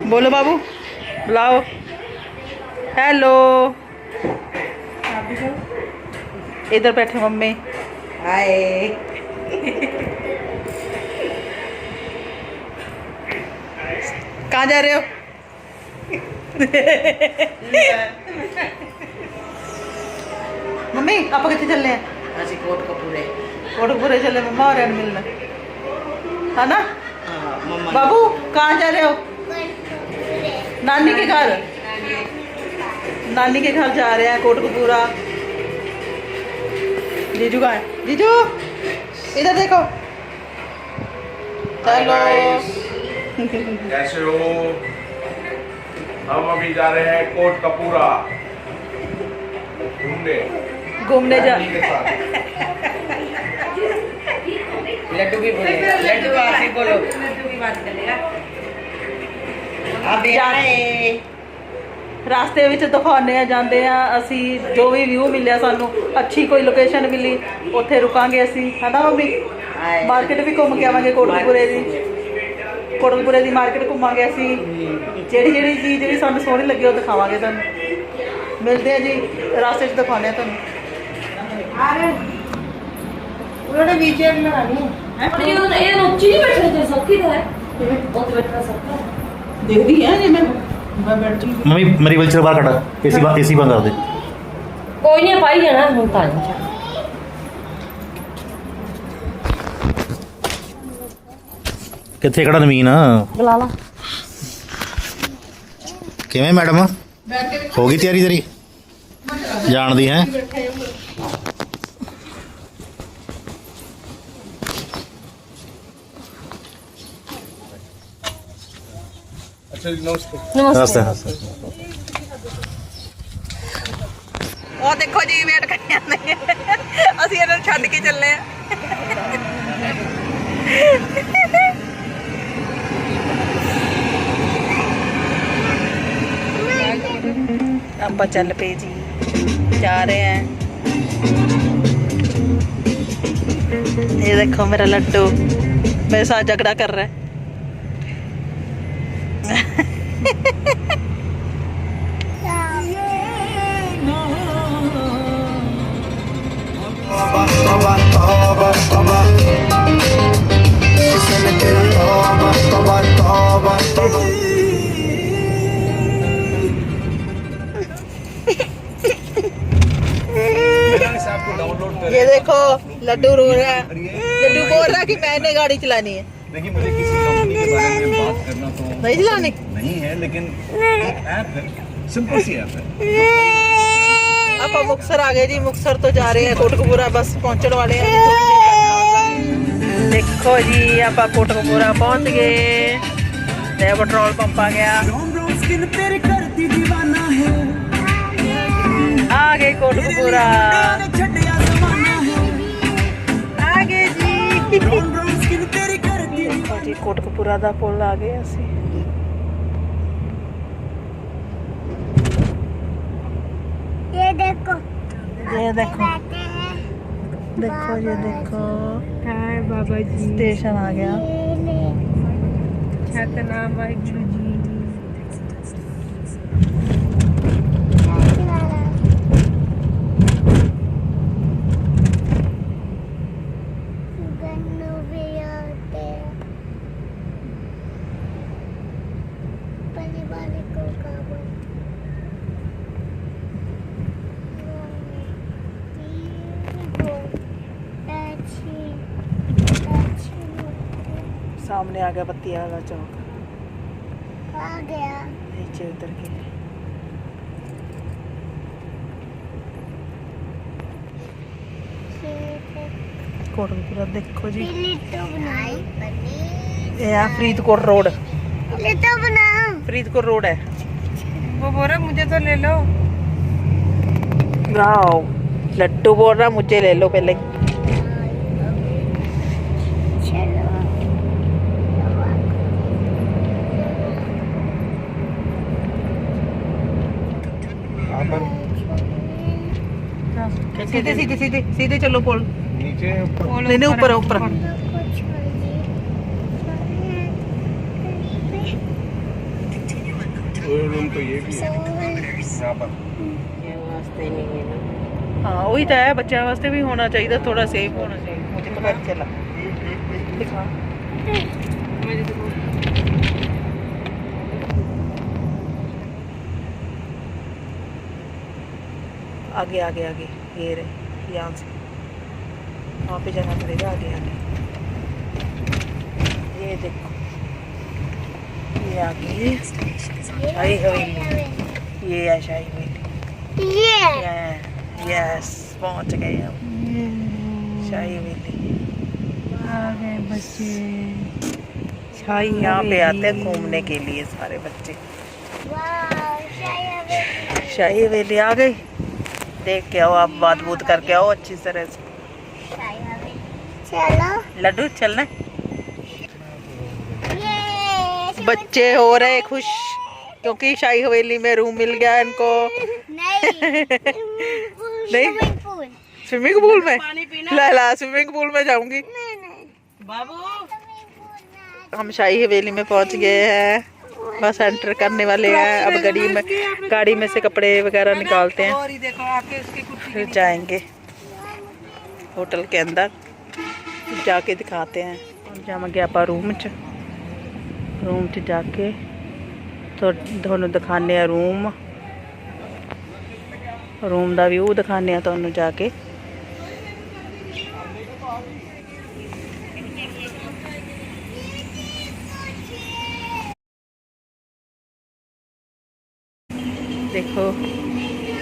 बोलो बाबू, बुलाओ। हेलो, इधर बैठे मम्मी। हाय। कहाँ जा रहे हो? मम्मी आप कितने चलने हैं? ਅਸੀਂ कोटकपूरे। कोटकपुरे चले मम्मा और मिलना है ना। हाँ मम्मा। बाबू कहाँ जा रहे हो? नानी के घर। नानी के घर जा रहे हैं कोटकपूरा। जीजू कहाँ है? जीजू इधर देखो। चलो। कैसे हो? हम अभी जा रहे हैं कोटकपूरा घूमने जा नानी के साथ। लड्डू भी बोलेगा। लड्डू आप भी बोलो। लड्डू की बात करेगा। आप आए रास्ते ਵਿੱਚ ਦਿਖਾਉਂਦੇ ਆ ਜਾਂਦੇ ਆ ਅਸੀਂ ਜੋ ਵੀ ਵਿਊ ਮਿਲਿਆ ਸਾਨੂੰ ਅੱਛੀ ਕੋਈ ਲੋਕੇਸ਼ਨ ਮਿਲੀ ਉੱਥੇ ਰੁਕਾਂਗੇ ਅਸੀਂ ਹੈ ਨਾ ਮੰਮੀ। ਮਾਰਕੀਟ ਵੀ ਘੁੰਮ ਕੇ ਆਵਾਂਗੇ ਕੋਟਕਪੂਰੇ ਦੀ ਮਾਰਕੀਟ ਘੁੰਮਾਂਗੇ ਅਸੀਂ ਜਿਹੜੀ ਚੀਜ਼ ਵੀ ਸਾਨੂੰ ਸੋਹਣੀ ਲੱਗੀ ਉਹ ਦਿਖਾਵਾਂਗੇ ਤੁਹਾਨੂੰ। ਮਿਲਦੇ ਆ ਜੀ ਰਾਸਤੇ 'ਚ ਦਿਖਾਉਂਦੇ ਆ ਤੁਹਾਨੂੰ। उन्होंने वीडियो बनानी है। ये नीचे नहीं बैठने दे सकती है। बहुत बैठना सकता है। देखती है जी मैं बैठी। मम्मी मेरी व्हीलचेयर बाहर खड़ा एसी बंद कर दे। कोई नहीं पाई जाना हम ताज। किथे खड़ा नवीन बुला ला। किवें मैडम हो गई तैयारी तेरी जान दी है? अच्छा जी नमस्ते। नमस्ते। ਉਹ ਦੇਖੋ ਜੀ ਵੇਟ ਕਰੀ ਜਾਂਦੇ ਅਸੀਂ ਇਹਨਾਂ ਨੂੰ ਛੱਡ ਕੇ ਚੱਲੇ ਆ। ਆਪਾਂ ਚੱਲ ਪਏ ਜੀ जा रहे हैं। ये देखो मेरा लड्डू मेरे साथ झगड़ा कर रहा है। ये देखो लड्डू रो रहा है। लड्डू बोल रहा है कि मैंने गाड़ी चलानी है। देखिए मुझे किसी कंपनी के बारे में बात करना तो नहीं चलानी नहीं है, लेकिन एक ऐप है, सिंपल सी ऐप है। आप मुक्तसर आ गए जी। मुक्तसर तो जा रहे हैं कोटकपूरा बस पहुंचने वाले हैं। देखो जी आप कोटकपूरा पहुंच गए। पेट्रोल पंप आ गया। आ गए कोटकपूरा आ गए जी। जी कोटकपूरा दा पुल आ गए असी। ये देखो देखो ये देखो हाय बाबा जी स्टेशन आ गया। छतनाम वाहिगुरु जी। सामने आ गया बत्तिया वाला चौक। आ गया नीचे उतर के कोटकपूरा देखो जी। तो बनाई ये है फरीदकोट रोड। तो बनाओ। फरीदकोट रोड है। वो बोल रहा मुझे तो ले लो। वाओ लड्डू बोल रहा मुझे ले लो पहले। सीधे सीधे सीधे सीधे चलो पुल नीचे नहीं नहीं ऊपर ऊपर। रूम तो ये भी है यहाँ पर। वास्ते नहीं है ना। हाँ वही तो है, बच्चों वास्ते भी होना चाहिए, थोड़ा सेफ होना चाहिए। मुझे तो अच्छा लगा। दिखा आगे आगे आगे, ये रहे, यहाँ से वहाँ पे जाना पड़ेगा, आगे आगे। ये देखो, ये आगे शाही हवेली, ये है शाही हवेली। यस, पहुँच गए हम शाही हवेली। आ गए बच्चे शाही यहाँ पे आते हैं घूमने के लिए सारे बच्चे। शाही हवेली आ गई, देख के आओ आप, बात बूत करके आओ अच्छी तरह से। चलो लड्डू चलना। बच्चे हो रहे खुश क्योंकि शाही हवेली में रूम मिल गया इनको। नहीं, स्विमिंग पूल में? ला स्विमिंग पूल में जाऊंगी। हम शाही हवेली में पहुंच गए हैं, बस एंटर करने वाले हैं। अब गाड़ी में से कपड़े वगैरह निकालते हैं, फिर जाएंगे होटल के अंदर, जाके दिखाते हैं। जावांगे आप रूम च जाके तो ਤੁਹਾਨੂੰ ਦਿਖਾਣੇ ਆ रूम ਦਾ व्यू ਦਿਖਾਣੇ ਆ ਤੁਹਾਨੂੰ जाके। देखो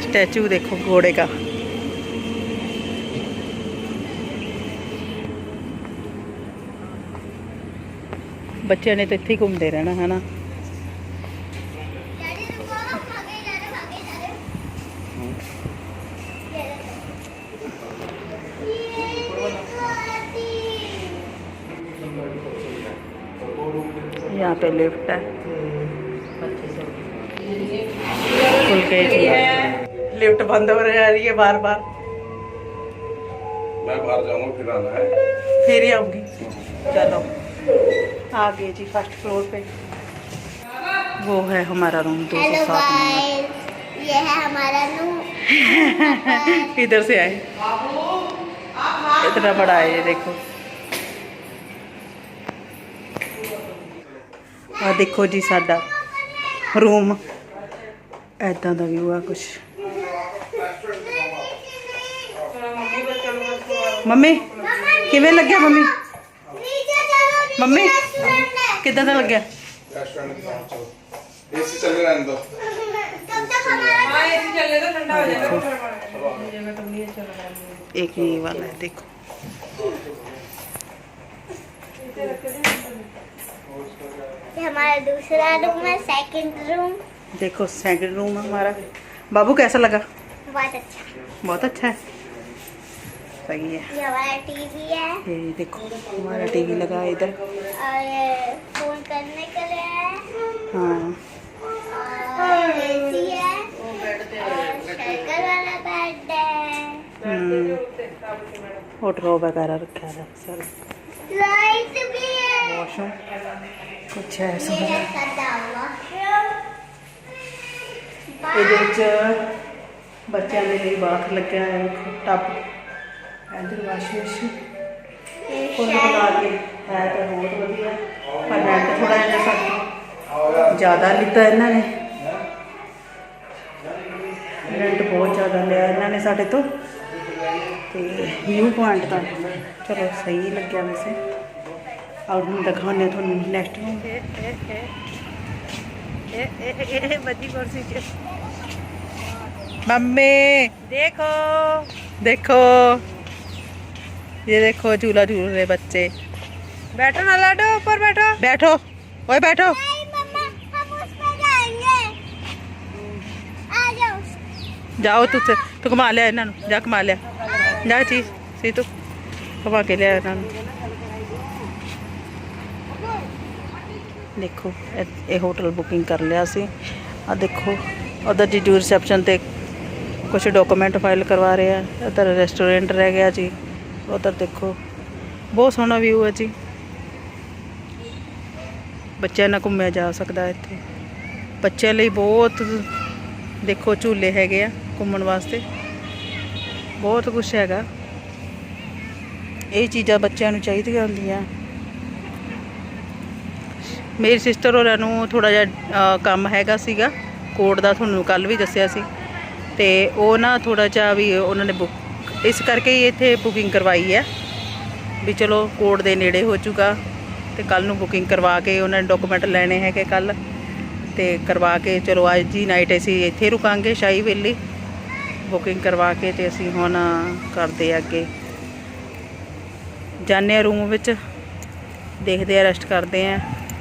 स्टैचू, देखो घोड़े का। बच्चे ने तो इत्थे ही घूमते रहना है ना। यहाँ पे लिफ्ट है, खुल गई। लिफ्ट बंद हो रही है बार बार। मैं बाहर जाऊंगा, फिर आना है, फिर ही आऊंगी। चलो आ गए जी फर्स्ट फ्लोर पे। वो है हमारा रूम 207 नंबर। ये है हमारा रूम। इधर से आए, इतना बड़ा है ये देखो। आ देखो जी साडा रूम, ऐदा दा व्यू है कुछ। मम्मी किवें लग्या? मम्मी किदां दा लग्या? एसी चल रहा है तो एक ये वाला है देखो। ये हमारा दूसरा रूम है, सेकंड रूम। देखो सेकंड रूम है हमारा। बाबू कैसा लगा? बहुत अच्छा। बहुत अच्छा है, सही है। ये हमारा टीवी है ये देखो हमारा टीवी लगा है इधर। और ये फोन करने के लिए है। हाँ और एसी है और साइकिल वाला बेड है। होटल वगैरह रखा है सर। लाइट भी है। वॉशरूम कुछ है ये है सादा वॉशरूम। ਇਹਦੇ ਵਿੱਚ ਬੱਚਿਆਂ ਦੇ ਲਈ ਬਾਥ ਲੱਗਿਆ ਹੈ, ਟੱਬ ਇਧਰ ਵਾਸ਼ਿੰਗ ਕੋਲ ਬਣਾ ਕੇ ਹੈ ਤਾਂ ਬਹੁਤ ਵਧੀਆ। ਪਰ ਰੈਂਟ ਥੋੜਾ ਜਿਹਾ ਸਾਡਾ ਜ਼ਿਆਦਾ ਲਿੱਤਾ ਇਹਨਾਂ ਨੇ, ਰੈਂਟ ਬਹੁਤ ਜ਼ਿਆਦਾ ਲਿਆ ਇਹਨਾਂ ਨੇ ਸਾਡੇ ਤੋਂ। ਤੇ ਵਿਊ ਪੁਆਇੰਟ ਤਾਂ ਚਲੋ ਸਹੀ ਲੱਗਿਆ ਵੈਸੇ। ਆਓ ਹੁਣ ਦਿਖਾਉਂਦੇ ਤੁਹਾਨੂੰ ਨੈਕਸਟ ਰੂਮ। बड़ी कुर्सी से मम्मी देखो देखो, ये देखो झूला झूल रहे बच्चे। बैठो ना लाडो, ऊपर बैठो। बैठो ओए बैठो। नहीं मम्मा, हम उस पे जाएंगे। आ जाओ। जाओ तू घुमा लिया इन्होंने, जा घुमा लिया, जा चीज सी तू घुमा के लिया इन्होंने। देखो ये होटल बुकिंग कर लिया सी। आ देखो उधर जी रिसेप्शन ते कुछ डॉक्यूमेंट फाइल करवा रहे हैं। उधर रेस्टोरेंट रह गया जी। उधर देखो बहुत सोहना व्यू है जी, बच्चों ना घूमया जा सकता है इत्थे। ਬੱਚਿਆਂ ਲਈ ਬਹੁਤ ਦੇਖੋ ਝੂਲੇ ਹੈਗੇ ਆ ਘੁੰਮਣ ਵਾਸਤੇ, ਬਹੁਤ ਕੁਝ ਹੈਗਾ। ਇਹ ਚੀਜ਼ਾਂ ਬੱਚਿਆਂ ਨੂੰ ਚਾਹੀਦੀਆਂ ਹੁੰਦੀਆਂ। ਮੇਰੀ ਸਿਸਟਰ ਹੋਰਾਂ ਨੂੰ ਥੋੜ੍ਹਾ ਜਿਹਾ ਕੰਮ ਹੈਗਾ ਸੀਗਾ ਕੋਰਟ ਦਾ, ਤੁਹਾਨੂੰ ਕੱਲ੍ਹ ਵੀ ਦੱਸਿਆ ਸੀ, ਅਤੇ ਉਹ ਨਾ ਥੋੜ੍ਹਾ ਜਿਹਾ ਵੀ ਉਹਨਾਂ ਨੇ ਬੁੱਕ ਇਸ ਕਰਕੇ ਹੀ ਇੱਥੇ ਬੁਕਿੰਗ ਕਰਵਾਈ ਹੈ ਵੀ ਚਲੋ ਕੋਰਟ ਦੇ ਨੇੜੇ ਹੋ ਜਾਊਗਾ, ਅਤੇ ਕੱਲ੍ਹ ਨੂੰ ਬੁਕਿੰਗ ਕਰਵਾ ਕੇ ਉਹਨਾਂ ਨੇ ਡਾਕੂਮੈਂਟ ਲੈਣੇ ਹੈਗੇ ਕੱਲ੍ਹ, ਅਤੇ ਕਰਵਾ ਕੇ ਚਲੋ ਅੱਜ ਦੀ ਨਾਈਟ ਅਸੀਂ ਇੱਥੇ ਰੁਕਾਂਗੇ ਸ਼ਾਹੀ ਵੇਲੀ, ਬੁਕਿੰਗ ਕਰਵਾ ਕੇ। ਅਤੇ ਅਸੀਂ ਹੁਣ ਕਰਦੇ ਆ ਅੱਗੇ ਜਾਂਦੇ ਹਾਂ ਰੂਮ ਵਿੱਚ, ਦੇਖਦੇ ਆ, ਰੈਸਟ ਕਰਦੇ ਹਾਂ।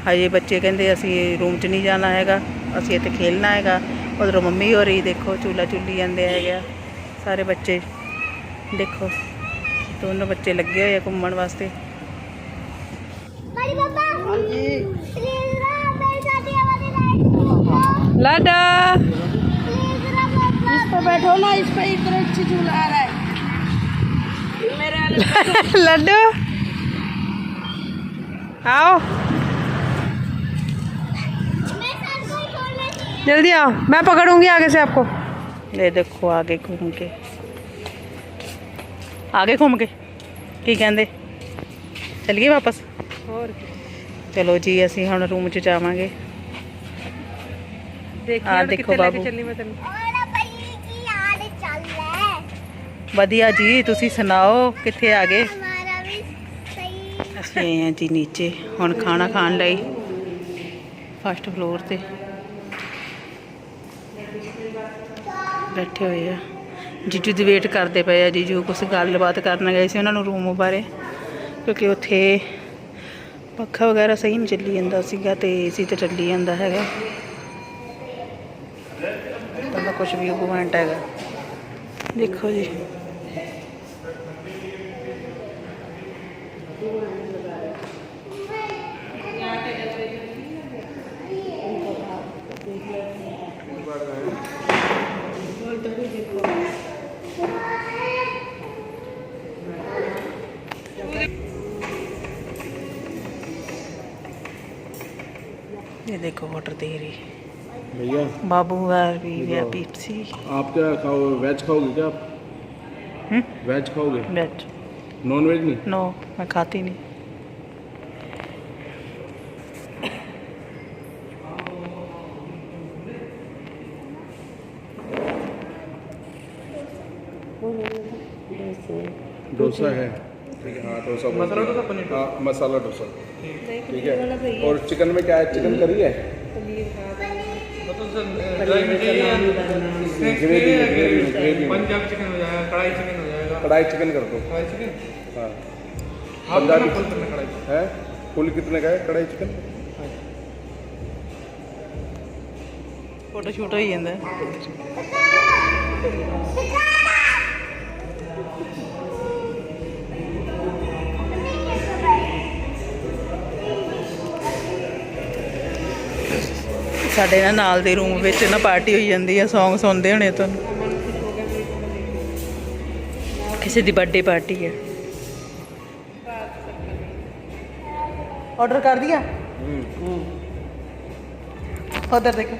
ਹਜੇ ਬੱਚੇ ਕਹਿੰਦੇ ਅਸੀਂ ਰੂਮ 'ਚ ਨਹੀਂ ਜਾਣਾ ਹੈਗਾ, ਅਸੀਂ ਇੱਥੇ ਖੇਲਣਾ ਹੈਗਾ। ਉਧਰੋਂ ਮੰਮੀ ਹੋ ਰਹੀ ਦੇਖੋ ਝੂਲਾ ਝੂਲੀ ਜਾਂਦੇ ਹੈਗੇ ਆ ਸਾਰੇ ਬੱਚੇ, ਦੇਖੋ ਦੋਨੋਂ ਬੱਚੇ ਲੱਗੇ ਹੋਏ ਆ ਘੁੰਮਣ ਵਾਸਤੇ। बड़ी पापा हाँ जी प्लीज ना मेरी शादी वाली लाइट लाडा प्लीज ना पापा इस पर बैठो ना, इस पर इतना अच्छी झूला आ रहा है मेरे लड्डू आओ मैं साथ कोई छोड़ने चाहिए। जल्दी आओ, मैं पकड़ूंगी आगे से आपको। ये देखो आगे घूम के, आगे घूम के की कहते चलिए वापस। और चलो जी असी हुण रूम च जावांगे। आ देखो बाबू और भई की हाल चल रहा है? वधिया जी, तुसी सुनाओ कित्थे आ गए? हमारा भी सही। ਅਸੀਂ ਆਏ ਹਾਂ ਜੀ ਨੀਚੇ ਹੁਣ ਖਾਣਾ ਖਾਣ ਲਈ ਫਸਟ ਫਲੋਰ ਤੇ ਬੈਠੇ ਹੋਏ ਆ। ਜੀਜੂ ਦੀ ਵੇਟ ਕਰਦੇ ਪਏ ਆ। ਜੀਜੂ ਕੁਛ ਗੱਲਬਾਤ ਕਰਨ ਗਏ ਸੀ ਉਹਨਾਂ ਨੂੰ ਰੂਮ ਬਾਰੇ, ਕਿਉਂਕਿ ਉੱਥੇ ਪੱਖਾ ਵਗੈਰਾ ਸਹੀ ਨਹੀਂ ਚੱਲੀ ਜਾਂਦਾ ਸੀਗਾ ਅਤੇ ਏਸੀ ਤਾਂ ਚੱਲੀ ਜਾਂਦਾ ਹੈਗਾ। ਤਾਂ ਕੁਛ ਵੀ ਪੁਆਇੰਟ ਹੈਗਾ ਦੇਖੋ ਜੀ। ये देखो वाटर दे रही भैया बाबू यार भी सी। आप क्या खाओगे, वेज खाओगे क्या आप? वेज खाओगे, वेज नॉन वेज नहीं? नो मैं खाती नहीं। डोसा है, ठीक है। हाँ डोसा, मसाला डोसा, पनीर, हाँ मसाला डोसा, ठीक है। और चिकन में क्या है, चिकन करी है, ग्रेवी, पंजाब चिकन हो जाएगा, कढ़ाई चिकन हो जाएगा। कढ़ाई चिकन कर दो। कढ़ाई चिकन हाँ पंजाबी पंजाबी कढ़ाई है। फुल कितने का है कढ़ाई चिकन? फोटो शूट हो जाता ਸਾਡੇ ਨਾਲ ਦੇ ਰੂਮ ਵਿੱਚ ਨਾ ਪਾਰਟੀ ਹੋਈ ਜਾਂਦੀ ਆ। ਸੌਂਗ ਸੁਣਦੇ ਹੋਣੇ ਤੁਹਾਨੂੰ, ਕਿਸੇ ਦੀ ਬਰਥਡੇ ਪਾर्टी है। ऑर्डर कर दिया? उधर देखो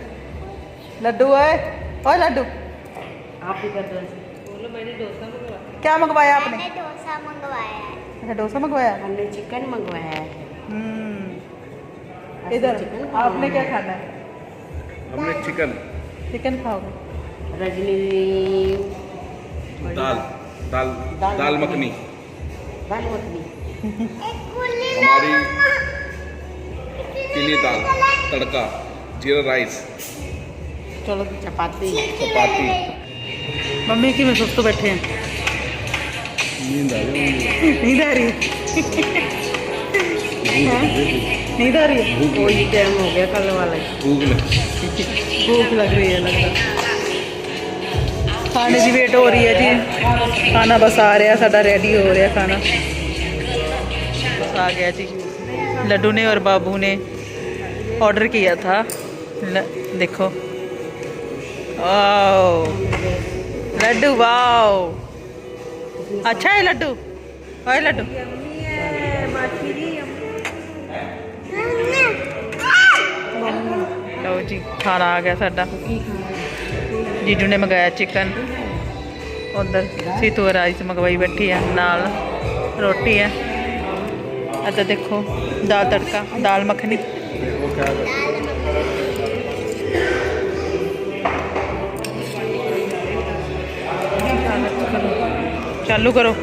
लड्डू है। ओए लड्डू आप भी कर दो बोलो। मैंने डोसा मंगवाया। क्या मंगवाया आपने? मैंने डोसा मंगवाया है। अच्छा डोसा मंगवाया। हमने चिकन मंगवाया है। इधर आपने क्या खाना है? हमने चिकन, चिकन खाओगे? रजनी दाल दाल दाल मखनी, दाल मखनी, एक कुल्ली हमारी पीली दाल तड़का, जीरा राइस, चलो चपाती, चपाती। मम्मी की मैं सुस्त बैठे हैं। नींद आ रही नींद आ रही नींद आ रही है। कोई टाइम हो गया कल वाला। भूख लगी। भूख लग रही है लगता। खाने की वेट हो रही है जी। खाना बस आ रहा, साडा रेडी हो रहा खाना, बस आ गया जी। लड्डू ने और बाबू ने ऑर्डर किया था। देखो वाओ लड्डू, वाओ अच्छा है लड्डू। ओए लड्डू लो जी खाना आ गया साडा जीजू ने मंगाया चिकन उधर सीतू राइस मंगवाई बैठी है नाल रोटी है अदर देखो दाल तड़का दाल मखनी वो क्या चालू करो